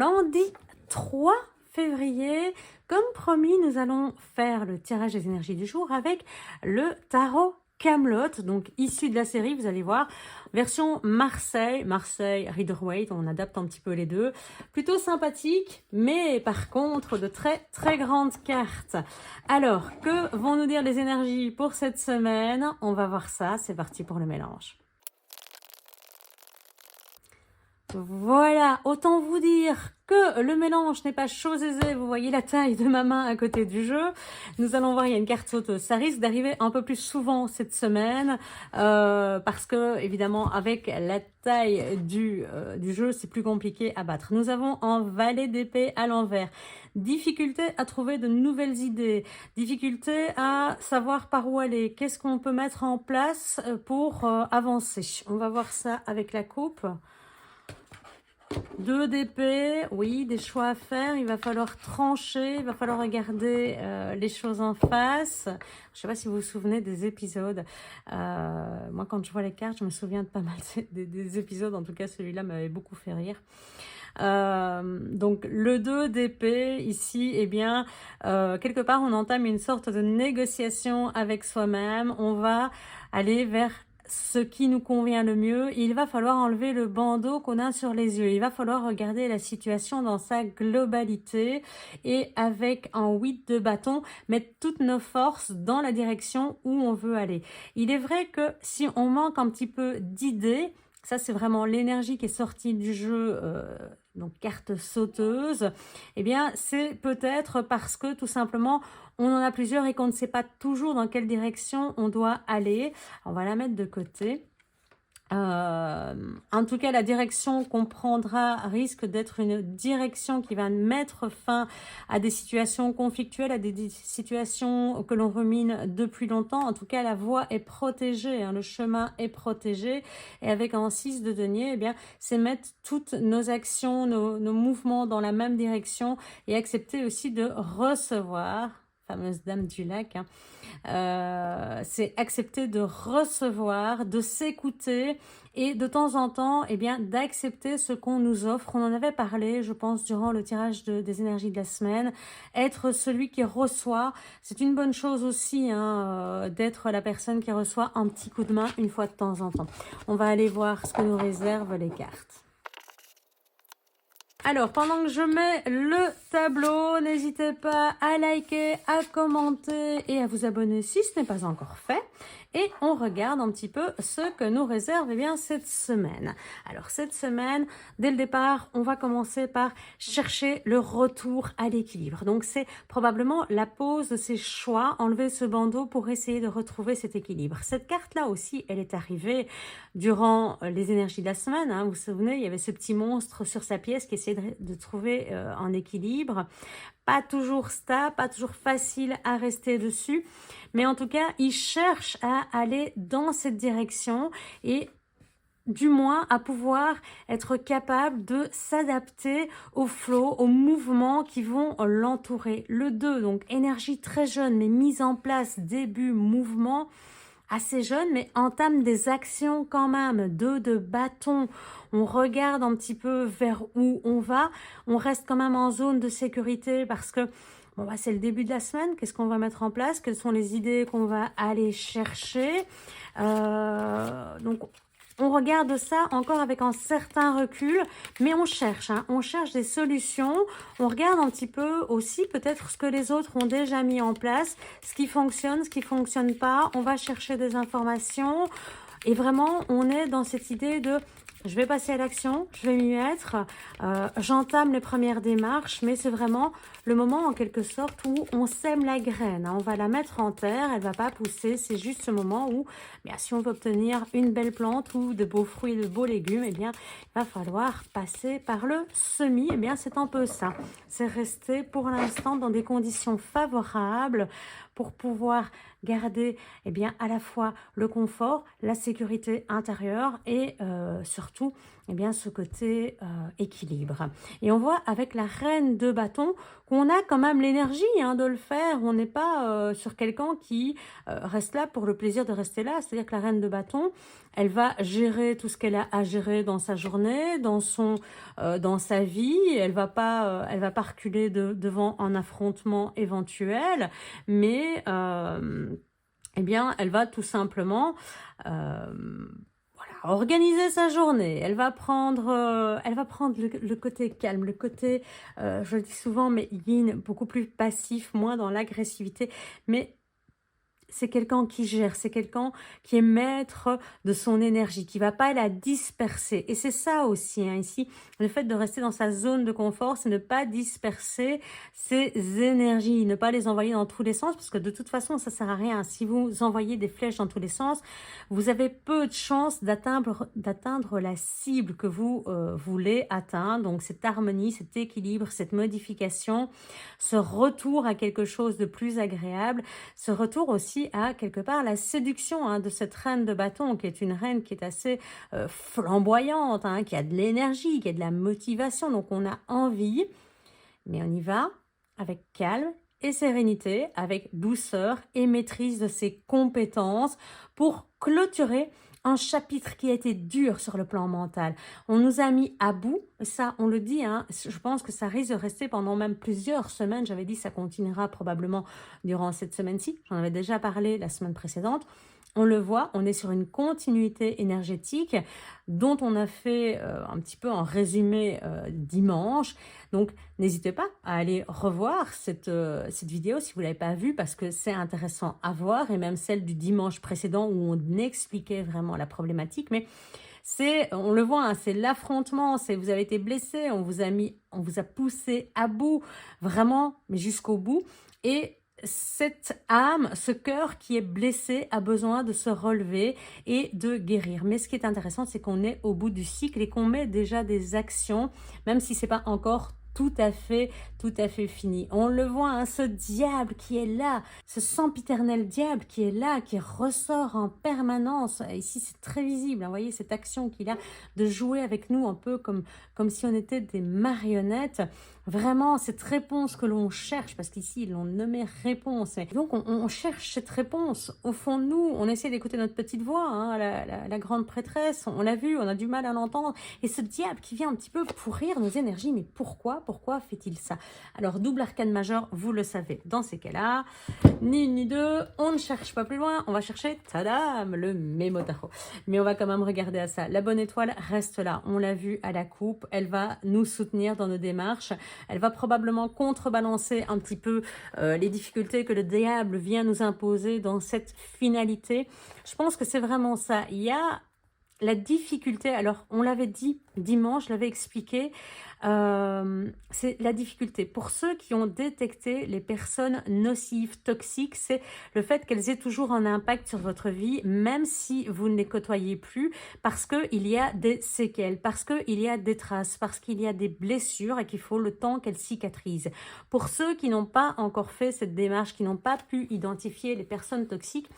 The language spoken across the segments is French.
lundi 3 février. Comme promis, nous allons faire le tirage des énergies du jour avec le tarot Camelot, donc issu de la série, vous allez voir, version Marseille Rider-Waite, on adapte un petit peu les deux. Plutôt sympathique, mais par contre de très très grandes cartes. Alors, que vont nous dire les énergies pour cette semaine? On va voir ça, c'est parti pour le mélange. Voilà, autant vous dire que le mélange n'est pas chose aisée. Vous voyez la taille de ma main à côté du jeu. Nous allons voir, il y a une carte sauteuse. Ça risque d'arriver un peu plus souvent cette semaine parce que, évidemment, avec la taille du jeu, c'est plus compliqué à battre. Nous avons un valet d'épée à l'envers. Difficulté à trouver de nouvelles idées. Difficulté à savoir par où aller. Qu'est-ce qu'on peut mettre en place pour avancer? On va voir ça avec la coupe. 2 d'épée, oui, des choix à faire, il va falloir trancher, il va falloir regarder les choses en face. Je ne sais pas si vous vous souvenez des épisodes. Moi, quand je vois les cartes, je me souviens de pas mal des épisodes, en tout cas celui-là m'avait beaucoup fait rire. Donc le 2 d'épée ici, eh bien, quelque part on entame une sorte de négociation avec soi-même, on va aller vers ce qui nous convient le mieux. Il va falloir enlever le bandeau qu'on a sur les yeux. Il va falloir regarder la situation dans sa globalité et avec un 8 de bâton, mettre toutes nos forces dans la direction où on veut aller. Il est vrai que si on manque un petit peu d'idées, ça c'est vraiment l'énergie qui est sortie du jeu, donc carte sauteuse, eh bien c'est peut-être parce que tout simplement on en a plusieurs et qu'on ne sait pas toujours dans quelle direction on doit aller. On va la mettre de côté. En tout cas, la direction qu'on prendra risque d'être une direction qui va mettre fin à des situations conflictuelles, à des situations que l'on rumine depuis longtemps. En tout cas, la voie est protégée, hein, le chemin est protégé. Et avec un 6 de denier, eh bien, c'est mettre toutes nos actions, nos mouvements dans la même direction et accepter aussi de recevoir, fameuse dame du lac, hein. C'est accepter de recevoir, de s'écouter et de temps en temps, eh bien, d'accepter ce qu'on nous offre. On en avait parlé, je pense, durant le tirage des énergies de la semaine. Être celui qui reçoit, c'est une bonne chose aussi, hein, d'être la personne qui reçoit un petit coup de main une fois de temps en temps. On va aller voir ce que nous réservent les cartes. Alors, pendant que je mets le tableau, n'hésitez pas à liker, à commenter et à vous abonner si ce n'est pas encore fait. Et on regarde un petit peu ce que nous réserve cette semaine. Alors, cette semaine, dès le départ, on va commencer par chercher le retour à l'équilibre. Donc, c'est probablement la pose de ces choix, enlever ce bandeau pour essayer de retrouver cet équilibre. Cette carte-là aussi, elle est arrivée durant les énergies de la semaine. Hein. Vous vous souvenez, il y avait ce petit monstre sur sa pièce qui essayait de trouver un équilibre. Pas toujours stable, pas toujours facile à rester dessus. Mais en tout cas, il cherche à aller dans cette direction et du moins à pouvoir être capable de s'adapter au flow, aux mouvements qui vont l'entourer. Le 2, donc énergie très jeune, mais mise en place, début, mouvement, assez jeune, mais entame des actions quand même. 2 de bâton, on regarde un petit peu vers où on va. On reste quand même en zone de sécurité parce que bon, bah, c'est le début de la semaine. Qu'est-ce qu'on va mettre en place? Quelles sont les idées qu'on va aller chercher? Donc, on regarde ça encore avec un certain recul, mais on cherche, hein, on cherche des solutions. On regarde un petit peu aussi peut-être ce que les autres ont déjà mis en place, ce qui fonctionne, ce qui fonctionne pas. On va chercher des informations et vraiment, on est dans cette idée de je vais passer à l'action, je vais m'y mettre, j'entame les premières démarches, mais c'est vraiment le moment en quelque sorte où on sème la graine. Hein. On va la mettre en terre, elle ne va pas pousser, c'est juste ce moment où, bien, si on veut obtenir une belle plante ou de beaux fruits, de beaux légumes, eh bien, il va falloir passer par le semis. Eh bien, c'est un peu ça. C'est rester pour l'instant dans des conditions favorables pour pouvoir garder eh bien, à la fois le confort, la sécurité intérieure et surtout surtout eh bien, ce côté équilibre. Et on voit avec la reine de bâton qu'on a quand même l'énergie de le faire. On n'est pas sur quelqu'un qui reste là pour le plaisir de rester là. C'est-à-dire que la reine de bâton, elle va gérer tout ce qu'elle a à gérer dans sa journée, dans sa vie. Elle va pas reculer devant un affrontement éventuel, mais eh bien, elle va tout simplement organiser sa journée. Elle va prendre le côté calme, le côté, je le dis souvent, mais yin, beaucoup plus passif, moins dans l'agressivité, mais c'est quelqu'un qui gère, c'est quelqu'un qui est maître de son énergie, qui va pas la disperser. Et c'est ça aussi, ici, le fait de rester dans sa zone de confort, c'est ne pas disperser ses énergies, ne pas les envoyer dans tous les sens, parce que de toute façon, ça sert à rien. Si vous envoyez des flèches dans tous les sens, vous avez peu de chances d'atteindre la cible que vous voulez atteindre. Donc, cette harmonie, cet équilibre, cette modification, ce retour à quelque chose de plus agréable, ce retour aussi à quelque part la séduction de cette reine de bâton, qui est une reine qui est assez flamboyante, qui a de l'énergie, qui a de la motivation, donc on a envie, mais on y va avec calme et sérénité, avec douceur et maîtrise de ses compétences pour clôturer un chapitre qui a été dur sur le plan mental. On nous a mis à bout, ça on le dit, je pense que ça risque de rester pendant même plusieurs semaines. J'avais dit que ça continuera probablement durant cette semaine-ci. J'en avais déjà parlé la semaine précédente. On le voit, on est sur une continuité énergétique dont on a fait un petit peu un résumé dimanche. Donc, n'hésitez pas à aller revoir cette vidéo si vous ne l'avez pas vue, parce que c'est intéressant à voir, et même celle du dimanche précédent où on expliquait vraiment la problématique. Mais on le voit, c'est l'affrontement, vous avez été blessé, on vous a poussé à bout, vraiment, mais jusqu'au bout. Et cette âme, ce cœur qui est blessé a besoin de se relever et de guérir. Mais ce qui est intéressant, c'est qu'on est au bout du cycle et qu'on met déjà des actions, même si ce n'est pas encore tout à fait fini. On le voit, ce diable qui est là, ce sempiternel diable qui est là, qui ressort en permanence. Ici, c'est très visible, vous voyez cette action qu'il a de jouer avec nous un peu comme si on était des marionnettes. Vraiment, cette réponse que l'on cherche, parce qu'ici, l'on nommait réponse. Et donc, on cherche cette réponse. Au fond de nous, on essaie d'écouter notre petite voix, la grande prêtresse. On l'a vu, on a du mal à l'entendre. Et ce diable qui vient un petit peu pourrir nos énergies. Mais pourquoi fait-il ça? Alors, double arcane majeur, vous le savez. Dans ces cas-là, ni une ni deux, on ne cherche pas plus loin. On va chercher, tadam, le Mémotaro. Mais on va quand même regarder à ça. La bonne étoile reste là. On l'a vu à la coupe. Elle va nous soutenir dans nos démarches. Elle va probablement contrebalancer un petit peu les difficultés que le diable vient nous imposer dans cette finalité. Je pense que c'est vraiment ça. Il y a la difficulté, alors on l'avait dit dimanche, je l'avais expliqué, c'est la difficulté. Pour ceux qui ont détecté les personnes nocives, toxiques, c'est le fait qu'elles aient toujours un impact sur votre vie, même si vous ne les côtoyez plus, parce qu'il y a des séquelles, parce qu'il y a des traces, parce qu'il y a des blessures et qu'il faut le temps qu'elles cicatrisent. Pour ceux qui n'ont pas encore fait cette démarche, qui n'ont pas pu identifier les personnes toxiques,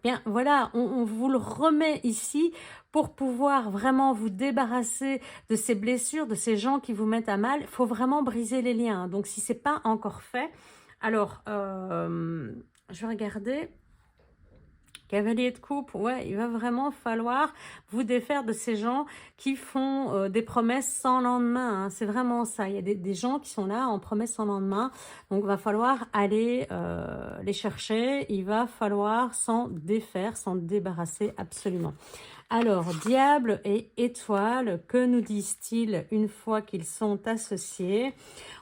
bien voilà, on vous le remet ici pour pouvoir vraiment vous débarrasser de ces blessures, de ces gens qui vous mettent à mal. Il faut vraiment briser les liens. Donc, si ce n'est pas encore fait, alors, je vais regarder. Cavalier de coupe, ouais, il va vraiment falloir vous défaire de ces gens qui font des promesses sans lendemain. C'est vraiment ça. Il y a des gens qui sont là en promesses sans lendemain. Donc, il va falloir aller les chercher. Il va falloir s'en défaire, s'en débarrasser absolument. Alors, diable et étoile, que nous disent-ils une fois qu'ils sont associés?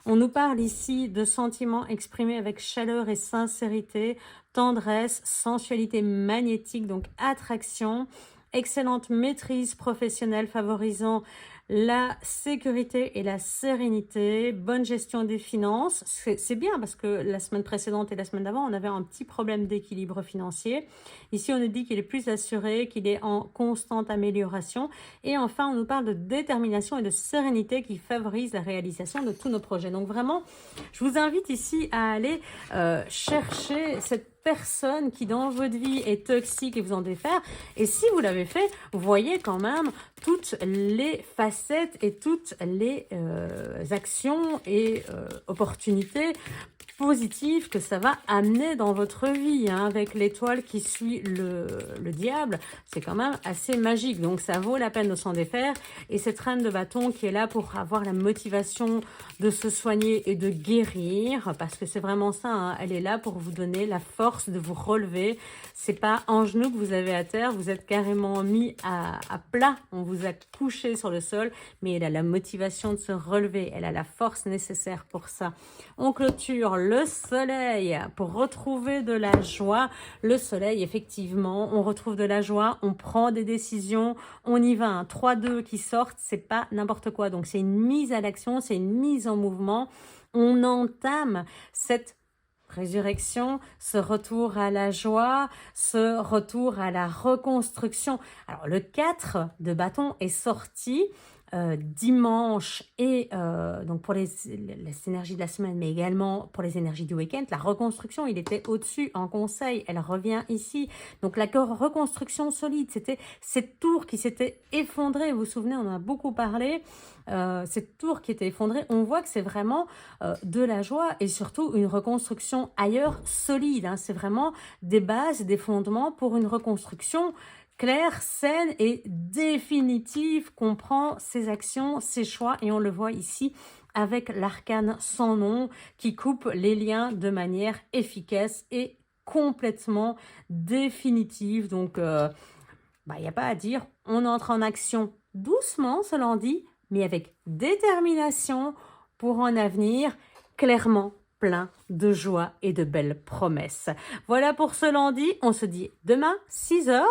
On nous parle ici de sentiments exprimés avec chaleur et sincérité, tendresse, sensualité magnétique, donc attraction, excellente maîtrise professionnelle favorisant la sécurité et la sérénité, bonne gestion des finances. C'est bien parce que la semaine précédente et la semaine d'avant, on avait un petit problème d'équilibre financier. Ici, on nous dit qu'il est plus assuré, qu'il est en constante amélioration. Et enfin, on nous parle de détermination et de sérénité qui favorise la réalisation de tous nos projets. Donc vraiment, je vous invite ici à aller chercher cette personne qui dans votre vie est toxique et vous en défaire. Et si vous l'avez fait, voyez quand même toutes les facettes et toutes les actions et opportunités positives que ça va amener dans votre vie, hein, avec l'étoile qui suit le diable. C'est quand même assez magique, donc ça vaut la peine de s'en défaire. Et cette reine de bâton qui est là pour avoir la motivation de se soigner et de guérir, parce que c'est vraiment ça, hein, elle est là pour vous donner la force de vous relever. C'est pas en genoux que vous avez à terre, vous êtes carrément mis à plat, on vous a couché sur le sol, mais elle a la motivation de se relever, elle a la force nécessaire pour ça. On clôture le soleil pour retrouver de la joie. Le soleil, effectivement, on retrouve de la joie, on prend des décisions, on y va. Un 3-2 qui sortent, c'est pas n'importe quoi. Donc, c'est une mise à l'action, c'est une mise en mouvement. On entame cette résurrection, ce retour à la joie, ce retour à la reconstruction. Alors, le 4 de bâton est sorti dimanche et donc pour les énergies de la semaine, mais également pour les énergies du week-end. La reconstruction, il était au-dessus en conseil, elle revient ici. Donc la reconstruction solide, c'était cette tour qui s'était effondrée. Vous vous souvenez, on en a beaucoup parlé. Cette tour qui était effondrée, on voit que c'est vraiment de la joie et surtout une reconstruction ailleurs solide, hein. C'est vraiment des bases, des fondements pour une reconstruction claire, saine et définitive, comprend ses actions, ses choix, et on le voit ici avec l'arcane sans nom qui coupe les liens de manière efficace et complètement définitive. Donc, il n'y a pas à dire, on entre en action doucement, cela dit, mais avec détermination pour un avenir clairement plein de joie et de belles promesses. Voilà pour ce lundi, on se dit demain 6 h.